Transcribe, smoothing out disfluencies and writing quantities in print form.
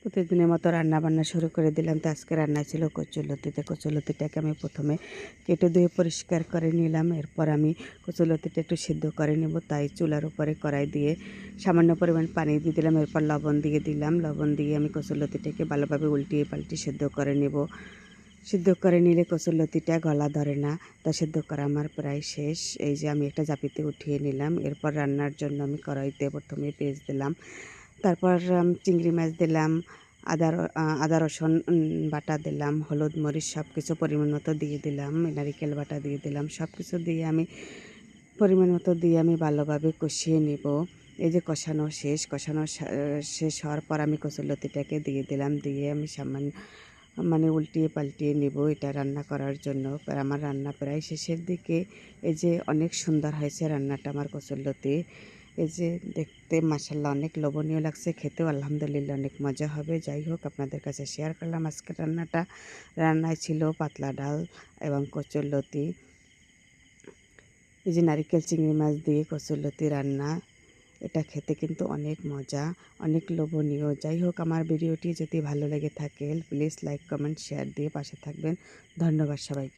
প্রতিদিনের মতো রান্না বান্না শুরু করে দিলাম। তো আজকে রান্না ছিল কচুরলতি। তো কচুরলতিটাকে আমি প্রথমে কেটে ধুয়ে পরিষ্কার করে নিলাম। এরপর আমি কচুরলতিটা একটু সিদ্ধ করে নেব, তাই চুলার উপরে কড়াই দিয়ে সামান্য পরিমাণ পানি দিয়ে দিলাম। এরপর লবণ দিয়ে দিলাম। লবণ দিয়ে আমি কচুরলতিটাকে ভালোভাবে উল্টিয়ে পাল্টিয়ে সিদ্ধ করে নেব। সিদ্ধ করে নিলে কচুরলতিটা গলা ধরে না। তা সিদ্ধ করা আমার প্রায় শেষ। এই যে আমি একটা জাপিতে উঠিয়ে নিলাম। এরপর রান্নার জন্য আমি কড়াইতে প্রথমে পেঁয়াজ দিলাম, তারপর চিংড়ি মাছ দিলাম, আদা রসুন বাটা দিলাম, হলুদ মরিচ সব কিছু পরিমাণ মতো দিয়ে দিলাম, নারিকেল বাটা দিয়ে দিলাম। সব কিছু দিয়ে আমি পরিমাণ মতো দিয়ে আমি ভালোভাবে কষিয়ে নেব। এই যে কষানো শেষ হওয়ার পর আমি কচুরলতিটাকে দিয়ে দিলাম। দিয়ে আমি সামান্য উল্টিয়ে পাল্টিয়ে নেব এটা রান্না করার জন্য। আমার রান্না প্রায় শেষের দিকে। এই যে অনেক সুন্দর হয়েছে রান্নাটা আমার কচুরলতি। এই যে দেখতে মাশাআল্লাহ অনেক লোভনীয় লাগছে, খেতেও আলহামদুলিল্লাহ অনেক মজা হবে। যাই হোক, আপনাদের কাছে শেয়ার করলাম আজকের রান্নাটা। রান্নায় ছিল পাতলা ডাল এবং কচুরলতি। এই যে নারিকেল চিংড়ি মাছ দিয়ে কচুরলতি রান্না, এটা খেতে কিন্তু অনেক মজা, অনেক লোভনীয়। যাই হোক, আমার ভিডিওটি যদি ভালো লেগে থাকে প্লিজ লাইক কমেন্ট শেয়ার দিয়ে পাশে থাকবেন। ধন্যবাদ সবাইকে।